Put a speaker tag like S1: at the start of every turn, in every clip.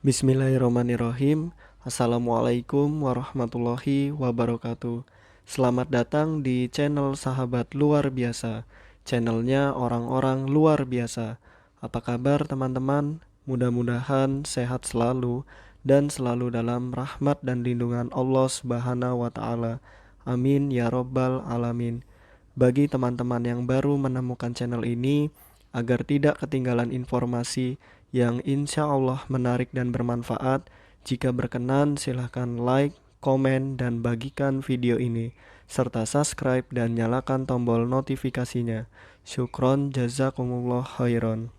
S1: Bismillahirrahmanirrahim. Assalamualaikum warahmatullahi wabarakatuh. Selamat datang di channel Sahabat Luar Biasa. Channelnya orang-orang luar biasa. Apa kabar teman-teman? Mudah-mudahan sehat selalu dan selalu dalam rahmat dan lindungan Allah Subhanahu wa taala. Amin ya robbal alamin. Bagi teman-teman yang baru menemukan channel ini, agar tidak ketinggalan informasi yang insya Allah menarik dan bermanfaat, jika berkenan silahkan like, komen, dan bagikan video ini, serta subscribe dan nyalakan tombol notifikasinya. Syukron jazakumullah khairan.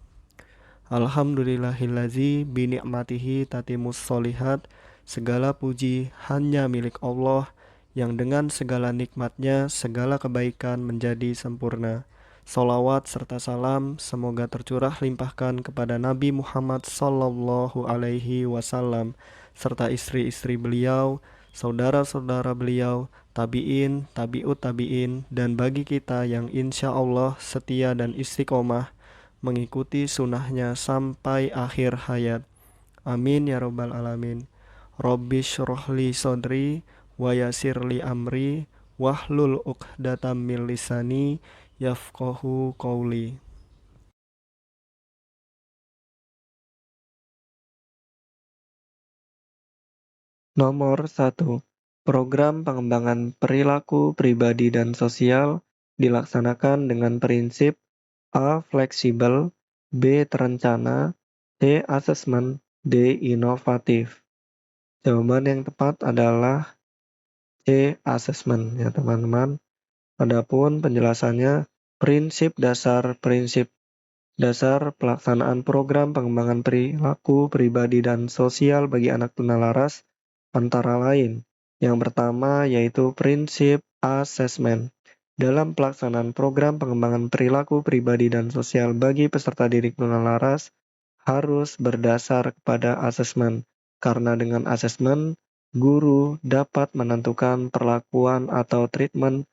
S1: Alhamdulillahillazi bini'matihi tatimus solihat. Segala puji hanya milik Allah, yang dengan segala nikmatnya segala kebaikan menjadi sempurna. Salawat serta salam semoga tercurah limpahkan kepada Nabi Muhammad Sallallahu Alaihi Wasallam serta istri-istri beliau, saudara-saudara beliau, tabi'in, tabi'ut tabi'in, dan bagi kita yang insya Allah setia dan istiqomah mengikuti sunnahnya sampai akhir hayat. Amin ya robbal alamin. Rabbi syrohli sodri wa yasirli amri wahlul uqdatam min lisani yafqahu qawli. Nomor 1. Program pengembangan perilaku pribadi dan sosial dilaksanakan dengan prinsip A. Fleksibel, B. Terencana, C. Asesmen, D. Inovatif. Jawaban yang tepat adalah C. Asesmen ya teman-teman. Adapun penjelasannya, prinsip dasar pelaksanaan program pengembangan perilaku pribadi dan sosial bagi anak tunalaras antara lain. Yang pertama yaitu prinsip asesmen. Dalam pelaksanaan program pengembangan perilaku pribadi dan sosial bagi peserta didik tunalaras harus berdasar kepada asesmen. Karena dengan asesmen, guru dapat menentukan perlakuan atau treatment,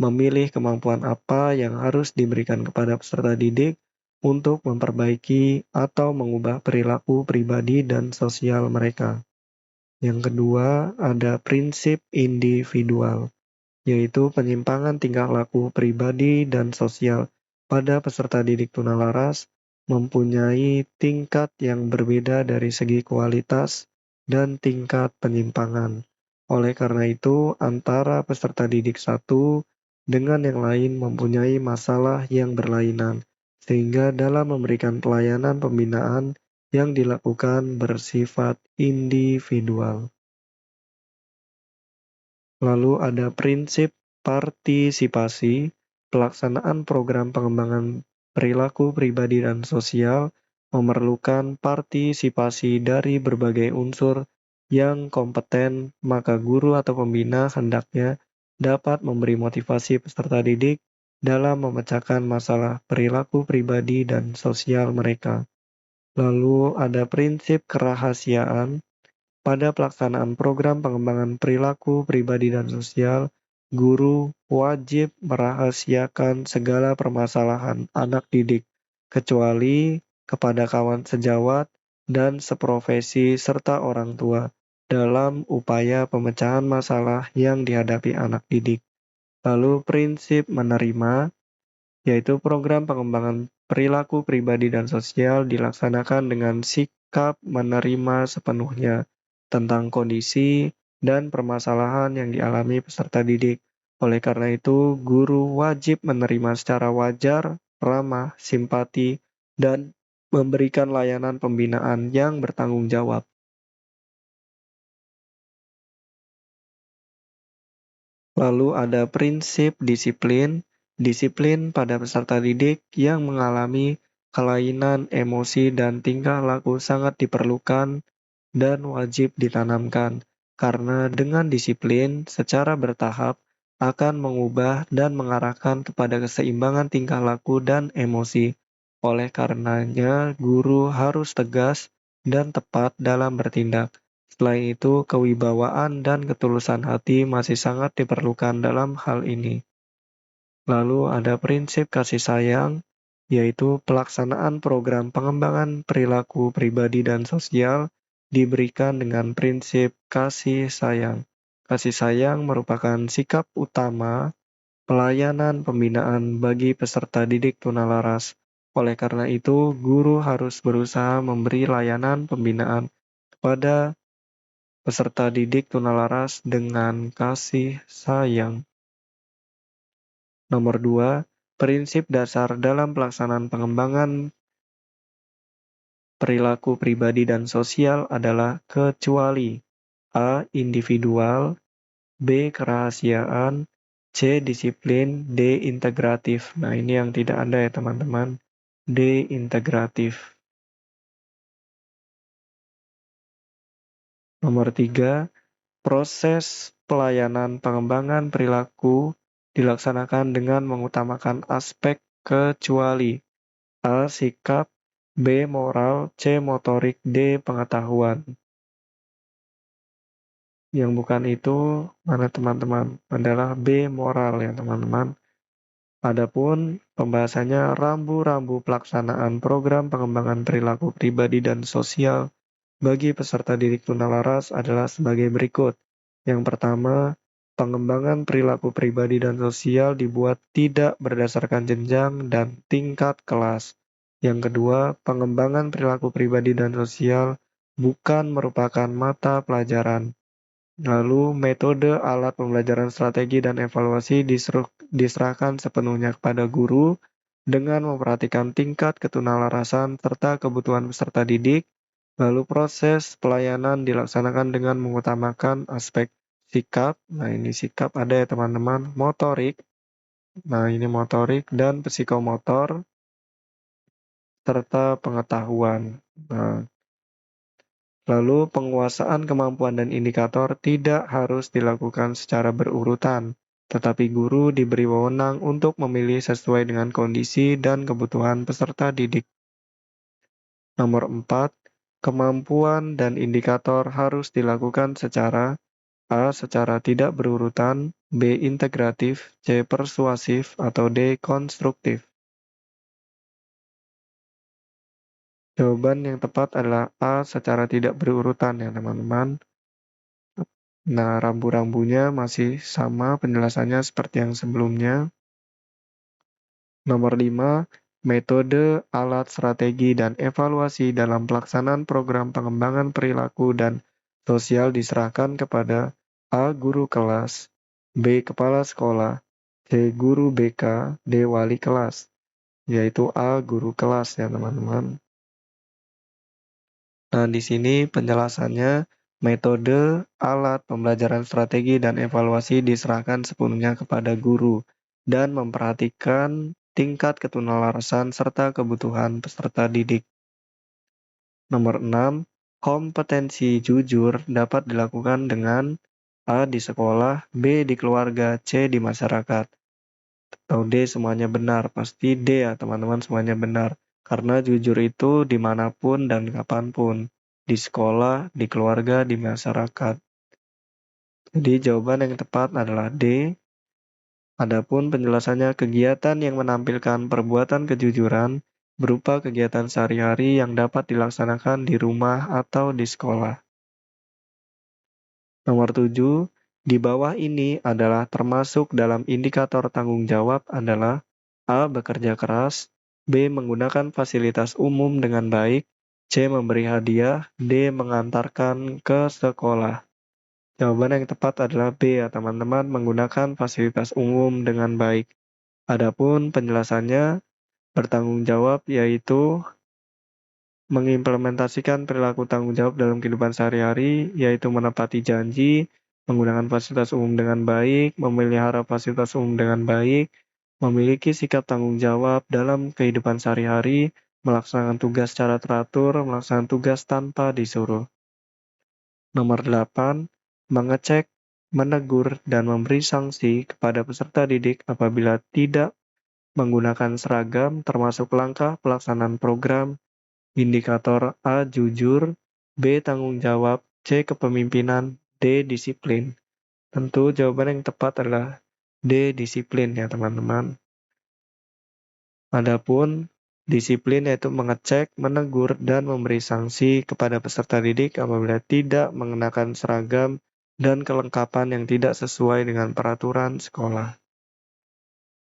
S1: memilih kemampuan apa yang harus diberikan kepada peserta didik untuk memperbaiki atau mengubah perilaku pribadi dan sosial mereka. Yang kedua, ada prinsip individual, yaitu penyimpangan tingkah laku pribadi dan sosial pada peserta didik tunalaras mempunyai tingkat yang berbeda dari segi kualitas dan tingkat penyimpangan. Oleh karena itu, antara peserta didik satu dengan yang lain mempunyai masalah yang berlainan, sehingga dalam memberikan pelayanan pembinaan yang dilakukan bersifat individual. Lalu ada prinsip partisipasi, pelaksanaan program pengembangan perilaku pribadi dan sosial memerlukan partisipasi dari berbagai unsur yang kompeten, maka guru atau pembina hendaknya dapat memberi motivasi peserta didik dalam memecahkan masalah perilaku pribadi dan sosial mereka. Lalu ada prinsip kerahasiaan. Pada pelaksanaan program pengembangan perilaku pribadi dan sosial, guru wajib merahasiakan segala permasalahan anak didik, kecuali kepada kawan sejawat dan seprofesi serta orang tua dalam upaya pemecahan masalah yang dihadapi anak didik. Lalu prinsip menerima, yaitu program pengembangan perilaku pribadi dan sosial dilaksanakan dengan sikap menerima sepenuhnya tentang kondisi dan permasalahan yang dialami peserta didik. Oleh karena itu, guru wajib menerima secara wajar, ramah, simpati, dan memberikan layanan pembinaan yang bertanggung jawab. Lalu ada prinsip disiplin. Disiplin pada peserta didik yang mengalami kelainan emosi dan tingkah laku sangat diperlukan dan wajib ditanamkan, karena dengan disiplin secara bertahap akan mengubah dan mengarahkan kepada keseimbangan tingkah laku dan emosi. Oleh karenanya, guru harus tegas dan tepat dalam bertindak. Selain itu, kewibawaan dan ketulusan hati masih sangat diperlukan dalam hal ini. Lalu ada prinsip kasih sayang, yaitu pelaksanaan program pengembangan perilaku pribadi dan sosial diberikan dengan prinsip kasih sayang. Kasih sayang merupakan sikap utama pelayanan pembinaan bagi peserta didik tunalaras. Oleh karena itu, guru harus berusaha memberi layanan pembinaan kepada peserta didik tunalaras dengan kasih sayang. Nomor 2, prinsip dasar dalam pelaksanaan pengembangan perilaku pribadi dan sosial adalah kecuali A. Individual, B. Kerahasiaan, C. Disiplin, D. Integratif. Nah, ini yang tidak ada ya teman-teman. D. Integratif. Nomor 3, proses pelayanan pengembangan perilaku dilaksanakan dengan mengutamakan aspek kecuali A. Sikap, B. Moral, C. Motorik, D. Pengetahuan. Yang bukan itu mana teman-teman? Adalah B. Moral ya teman-teman. Adapun pembahasannya rambu-rambu pelaksanaan program pengembangan perilaku pribadi dan sosial bagi peserta didik tunalaras adalah sebagai berikut. Yang pertama, pengembangan perilaku pribadi dan sosial dibuat tidak berdasarkan jenjang dan tingkat kelas. Yang kedua, pengembangan perilaku pribadi dan sosial bukan merupakan mata pelajaran. Lalu, metode, alat pembelajaran, strategi, dan evaluasi diserahkan sepenuhnya kepada guru dengan memperhatikan tingkat ketunalarasan serta kebutuhan peserta didik. Lalu proses pelayanan dilaksanakan dengan mengutamakan aspek sikap. Nah, ini sikap ada ya teman-teman. Motorik. Nah, ini motorik dan psikomotor serta pengetahuan. Nah, lalu penguasaan kemampuan dan indikator tidak harus dilakukan secara berurutan, tetapi guru diberi wewenang untuk memilih sesuai dengan kondisi dan kebutuhan peserta didik. Nomor 4, kemampuan dan indikator harus dilakukan secara A. Secara tidak berurutan, B. Integratif, C. Persuasif, atau D. Konstruktif. Jawaban yang tepat adalah A. Secara tidak berurutan ya teman-teman. Nah, rambu-rambunya masih sama penjelasannya seperti yang sebelumnya. Nomor 5, metode, alat, strategi, dan evaluasi dalam pelaksanaan program pengembangan perilaku dan sosial diserahkan kepada A. Guru kelas, B. Kepala sekolah, C. Guru BK, D. Wali kelas, yaitu A. Guru kelas ya teman-teman. Nah, di sini penjelasannya metode, alat, pembelajaran strategi, dan evaluasi diserahkan sepenuhnya kepada guru dan memperhatikan tingkat ketunalarasan serta kebutuhan peserta didik. Nomor 6, kompetensi jujur dapat dilakukan dengan A. Di sekolah, B. Di keluarga, C. Di masyarakat. Atau D. Semuanya benar. Pasti D ya teman-teman, semuanya benar. Karena jujur itu dimanapun dan kapanpun. Di sekolah, di keluarga, di masyarakat. Jadi jawaban yang tepat adalah D. Adapun penjelasannya kegiatan yang menampilkan perbuatan kejujuran berupa kegiatan sehari-hari yang dapat dilaksanakan di rumah atau di sekolah. Nomor 7, di bawah ini adalah termasuk dalam indikator tanggung jawab adalah A. Bekerja keras, B. Menggunakan fasilitas umum dengan baik, C. Memberi hadiah, D. Mengantarkan ke sekolah. Jawaban yang tepat adalah B ya teman-teman, menggunakan fasilitas umum dengan baik. Adapun penjelasannya bertanggung jawab yaitu mengimplementasikan perilaku tanggung jawab dalam kehidupan sehari-hari, yaitu menepati janji, menggunakan fasilitas umum dengan baik, memelihara fasilitas umum dengan baik, memiliki sikap tanggung jawab dalam kehidupan sehari-hari, melaksanakan tugas secara teratur, melaksanakan tugas tanpa disuruh. Nomor 8, mengecek, menegur, dan memberi sanksi kepada peserta didik apabila tidak menggunakan seragam termasuk langkah pelaksanaan program. Indikator A. Jujur, B. Tanggung jawab, C. Kepemimpinan, D. Disiplin. Tentu jawaban yang tepat adalah D. Disiplin ya teman-teman. Adapun Disiplin yaitu mengecek, menegur, dan memberi sanksi kepada peserta didik apabila tidak mengenakan seragam dan kelengkapan yang tidak sesuai dengan peraturan sekolah.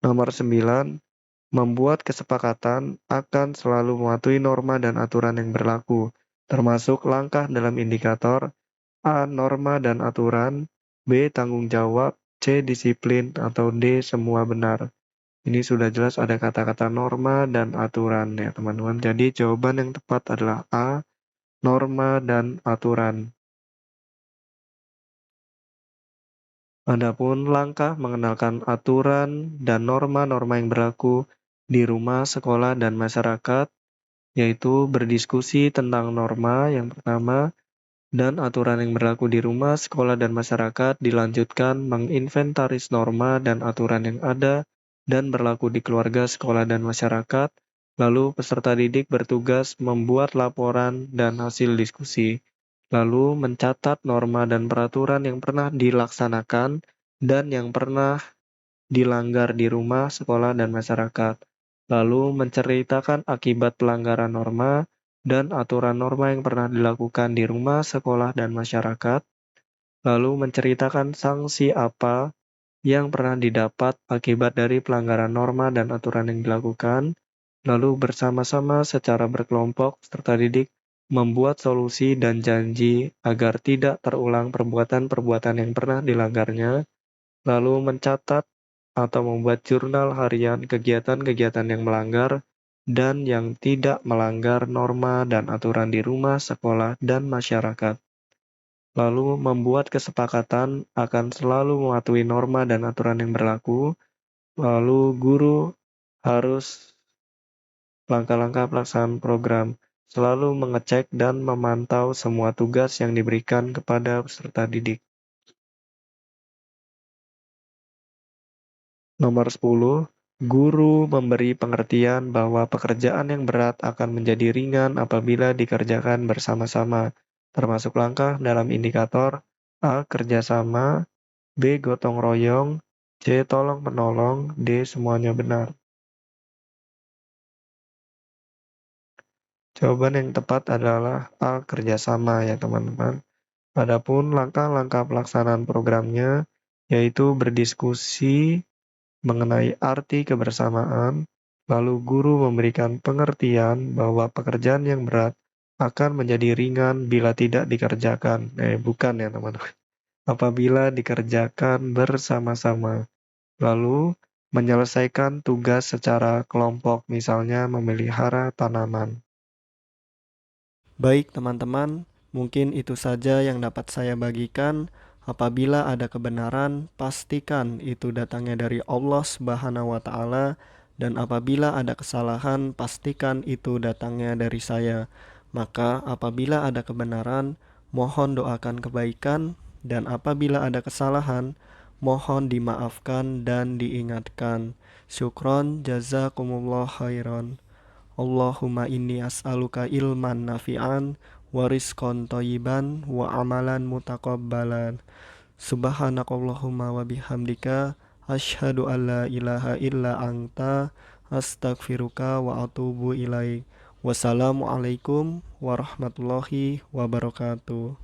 S1: Nomor 9, membuat kesepakatan akan selalu mematuhi norma dan aturan yang berlaku, termasuk langkah dalam indikator A. Norma dan aturan, B. Tanggung jawab, C. Disiplin, atau D. Semua benar. Ini sudah jelas ada kata-kata norma dan aturan ya teman-teman. Jadi jawaban yang tepat adalah A. Norma dan aturan. Adapun langkah mengenalkan aturan dan norma-norma yang berlaku di rumah, sekolah, dan masyarakat, yaitu berdiskusi tentang norma yang pertama, dan aturan yang berlaku di rumah, sekolah, dan masyarakat, dilanjutkan menginventaris norma dan aturan yang ada dan berlaku di keluarga, sekolah, dan masyarakat. Lalu peserta didik bertugas membuat laporan dan hasil diskusi. Lalu mencatat norma dan peraturan yang pernah dilaksanakan dan yang pernah dilanggar di rumah, sekolah, dan masyarakat. Lalu menceritakan akibat pelanggaran norma dan aturan norma yang pernah dilakukan di rumah, sekolah, dan masyarakat. Lalu menceritakan sanksi apa yang pernah didapat akibat dari pelanggaran norma dan aturan yang dilakukan. Lalu bersama-sama secara berkelompok serta didik membuat solusi dan janji agar tidak terulang perbuatan-perbuatan yang pernah dilanggarnya. Lalu mencatat atau membuat jurnal harian kegiatan-kegiatan yang melanggar dan yang tidak melanggar norma dan aturan di rumah, sekolah, dan masyarakat. Lalu membuat kesepakatan akan selalu mematuhi norma dan aturan yang berlaku. Lalu guru harus langkah-langkah pelaksanaan program, selalu mengecek dan memantau semua tugas yang diberikan kepada peserta didik. Nomor 10, guru memberi pengertian bahwa pekerjaan yang berat akan menjadi ringan apabila dikerjakan bersama-sama, termasuk langkah dalam indikator A. Kerjasama, B. Gotong royong, C. Tolong menolong, D. Semuanya benar. Jawaban yang tepat adalah A. Kerjasama ya teman-teman. Adapun langkah-langkah pelaksanaan programnya yaitu berdiskusi mengenai arti kebersamaan, lalu guru memberikan pengertian bahwa pekerjaan yang berat akan menjadi ringan bila tidak dikerjakan. Bukan ya teman-teman. Apabila dikerjakan bersama-sama. Lalu menyelesaikan tugas secara kelompok, misalnya memelihara tanaman. Baik teman-teman, mungkin itu saja yang dapat saya bagikan. Apabila ada kebenaran, pastikan itu datangnya dari Allah Subhanahu wa Ta'ala, dan apabila ada kesalahan, pastikan itu datangnya dari saya. Maka, apabila ada kebenaran, mohon doakan kebaikan, dan apabila ada kesalahan, mohon dimaafkan dan diingatkan. Syukron, jazakumullah khairan. Allahumma inni as'aluka ilman nafi'an wa rizqan thayyiban wa amalan mutaqabbalan. Subhanakallahumma wa bihamdika asyhadu an la ilaha illa anta astaghfiruka wa atubu ilaik. Wassalamualaikum warahmatullahi wabarakatuh.